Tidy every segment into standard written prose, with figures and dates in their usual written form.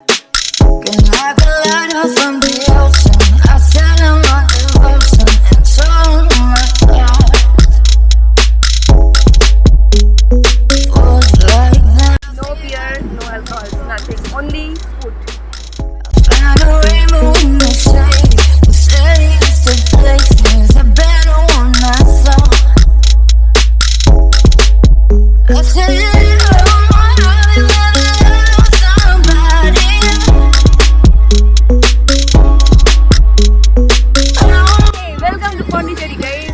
Looking like a lighter from the ocean. I said I'm on devotion and so much was like that. No beer, no alcohol, nothing. Only food. Found a rainbow in the shade. The shades to places a better one I saw. I said, oh, I've never loved somebody. Hey, welcome to Pondicherry, guys.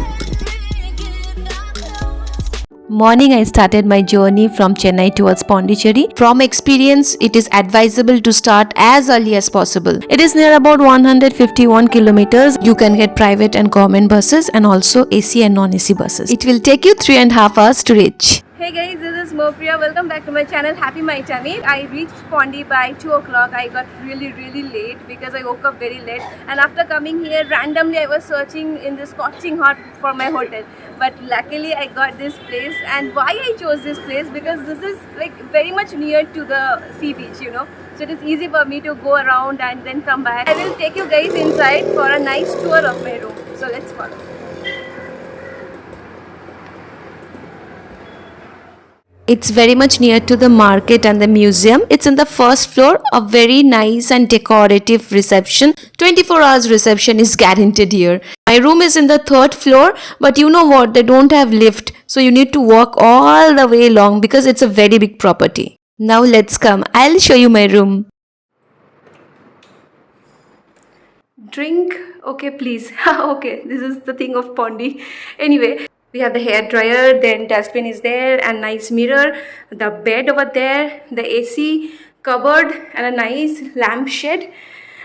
Morning, I started my journey from Chennai towards Pondicherry. From experience, it is advisable to start as early as possible. It is near about 151 kilometers. You can get private and government buses and also AC and non-AC buses. It will take you 3.5 hours to reach. Hey guys, this is Mopriya. Welcome back to my channel. Happy my tummy. I reached Pondy by 2 o'clock. I got really late because I woke up very late. And after coming here, randomly I was searching in the scorching hot for my hotel. But luckily I got this place. And why I chose this place? Because this is like very much near to the sea beach, you know. So it is easy for me to go around and then come back. I will take you guys inside for a nice tour of my room. So let's follow. It's very much near to the market and the museum. It's in the first floor, a very nice and decorative reception. 24 hours reception is guaranteed here. My room is in the third floor, but you know what? They don't have lift. So you need to walk all the way along because it's a very big property. Now let's come. I'll show you my room. Drink, okay please. Okay, this is the thing of Pondy. Anyway, we have the hair dryer, then dustbin is there, and nice mirror, the bed over there, the AC, cupboard, and a nice lampshade,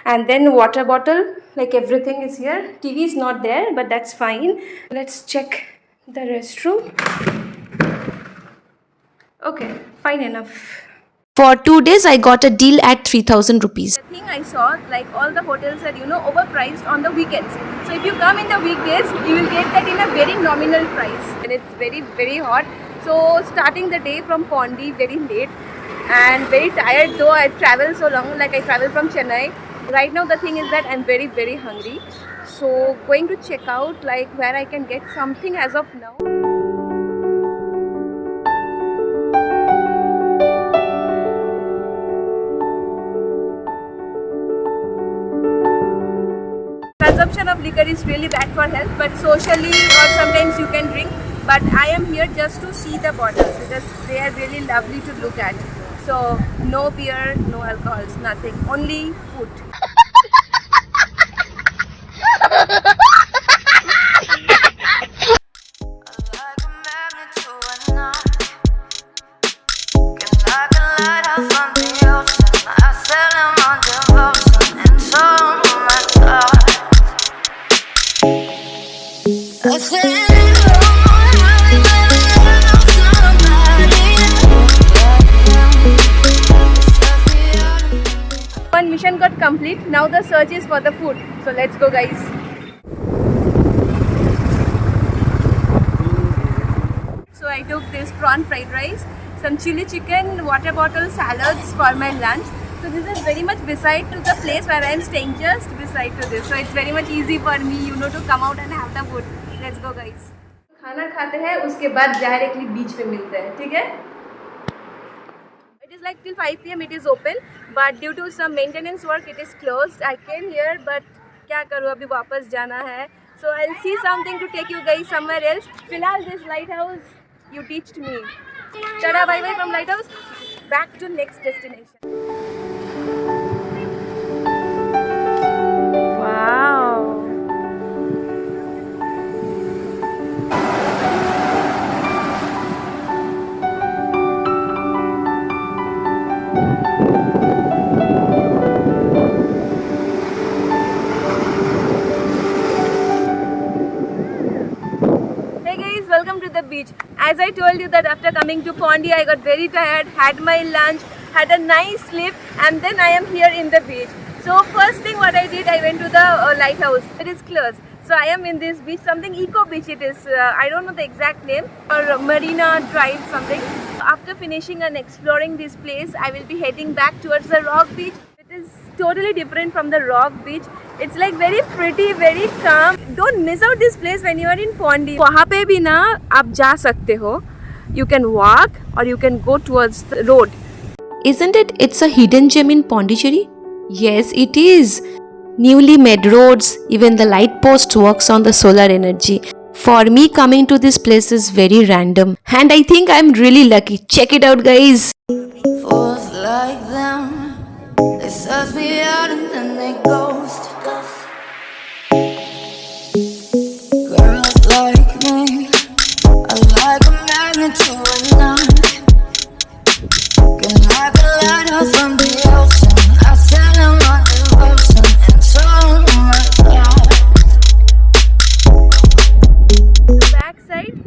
and then water bottle. Like everything is here. TV is not there, but that's fine. Let's check the restroom. Okay, fine enough. For 2 days, I got a deal at 3,000 rupees. The thing I saw, like all the hotels are, overpriced on the weekends. So if you come in the weekdays, you will get that in a very nominal price. And it's very hot. So starting the day from Pondy very late and very tired, though I traveled so long, like I traveled from Chennai. Right now the thing is that I'm very hungry. So going to check out like where I can get something as of now. Consumption of liquor is really bad for health, but socially or sometimes you can drink. But I am here just to see the bottles because they are really lovely to look at. So no beer, no alcohols, nothing, only food. Like a magnet to a knot. Looking like a lighter from the ocean. I said I'm on devotion and so much thought. I said, oh, I've never loved somebody. One mission got complete. Now the search is for the food. So let's go, guys. So I took this prawn fried rice, some chili chicken, water bottle, salads for my lunch. So this is very much beside to the place where I am staying, just beside to this. So it's very much easy for me, to come out and have the food. Let's go, guys. खाना खाते हैं, उसके बाद directly beach पे मिलते हैं, ठीक है? It is like till 5 PM it is open, but due to some maintenance work it is closed. I came here, but क्या करूँ, अभी वापस जाना है. So I'll see something to take you guys somewhere else. फिलहाल this lighthouse you teached me. Tada, bye bye from lighthouse. Back to next destination. Wow. Welcome to the beach. As I told you that after coming to Pondy, I got very tired, had my lunch, had a nice sleep, and then I am here in the beach. So first thing what I did, I went to the lighthouse. It is closed. So I am in this beach, something Eco Beach it is. I don't know the exact name, or Marina Drive something. After finishing and exploring this place, I will be heading back towards the rock beach. totally different from the rock beach. It's like very pretty, very calm. Don't miss out this place when you are in Pondy. वहाँ पे भी ना आप जा सकते हो. You can walk or you can go towards the road. Isn't it? It's a hidden gem in Pondicherry? Yes, it is. Newly made roads, even the light post works on the solar energy. For me, coming to this place is very random. And I think I'm really lucky. Check it out, guys. Fools like them, they suss me out and then they ghost. Girls like me are like a magnet to a knot. Can like a lighthouse from the ocean. I send them my devotion and show them my thoughts. The back side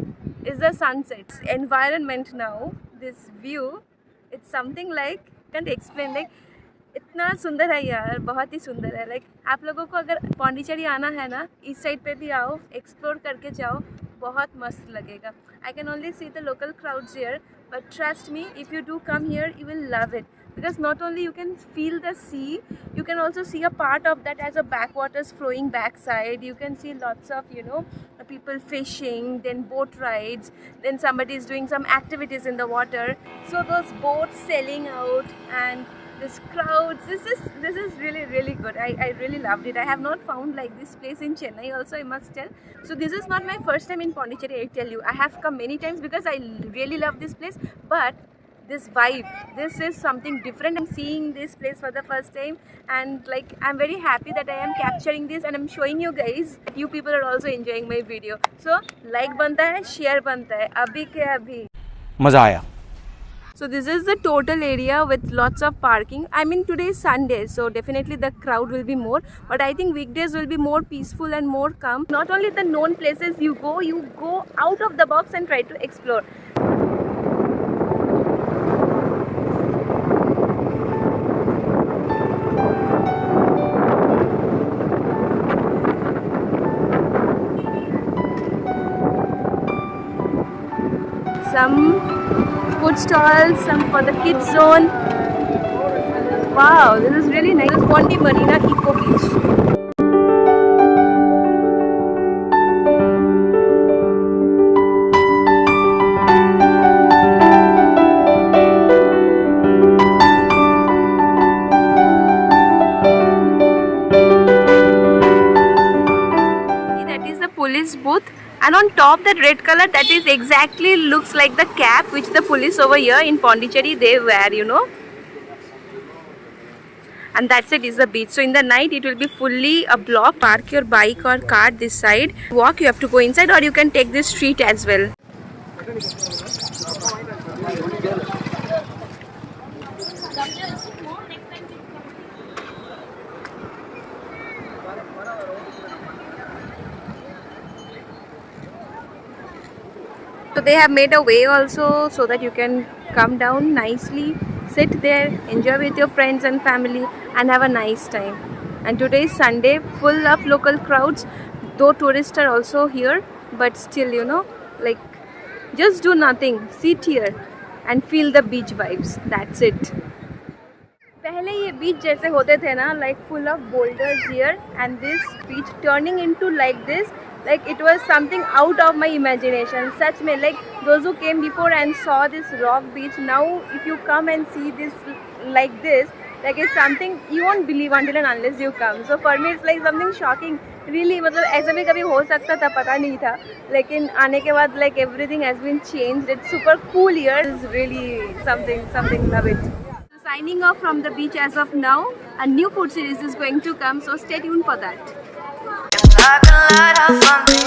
is the sunset. Environment now, this view, it's something like, can't explain, like इतना सुंदर है यार, बहुत ही सुंदर है. Like आप लोगों को अगर पौंडीचेरी आना है ना, इस साइड पे भी आओ, एक्सप्लोर करके जाओ, बहुत मस्त लगेगा. I can only see the local crowds here, but trust me, if you do come here you will love it. Because not only you can feel the sea, you can also see a part of that as a backwaters flowing backside. You can see lots of, people fishing, then boat rides, then somebody is doing some activities in the water. So those boats sailing out and this crowds, this is really, really good. I really loved it. I have not found like this place in Chennai also, I must tell. So this is not my first time in Pondicherry, I tell you. I have come many times because I really love this place, but this vibe, this is something different. I'm seeing this place for the first time and like I'm very happy that I am capturing this and I'm showing you guys. You people are also enjoying my video. So like बनता है, share बनता है, अभी के अभी. मज़ा आया. So this is the total area with lots of parking. I mean today is Sunday, so definitely the crowd will be more. But I think weekdays will be more peaceful and more calm. Not only the known places you go out of the box and try to explore. Some food stalls, some for the kids zone. Wow, this is really nice. This is Pondy Marinaa Eco Beach. That is the police booth. And on top, that red color, that is exactly looks like the cap which the police over here in Pondicherry they wear, And that's it, is the beach. So in the night it will be fully a block. Park your bike or car this side. Walk, you have to go inside, or you can take this street as well. So they have made a way also so that you can come down nicely, sit there, enjoy with your friends and family and have a nice time. And today is Sunday, full of local crowds, though tourists are also here, but still, like just do nothing, sit here and feel the beach vibes. That's it. पहले ये बीच जैसे होते थे ना, like full of boulders here, and this beach turning into like this, like it was something out of my imagination. Such में, like those who came before and saw this rock beach, now if you come and see this like this, like it's something you won't believe until and unless you come. So for me it's like something shocking. Really, मतलब ऐसा भी कभी हो सकता था, पता नहीं था, लेकिन आने के बाद like everything has been changed. It's super cool here. It's really something, love it. Signing off from the beach as of now. A new food series is going to come, so stay tuned for that. Like a lighthouse on the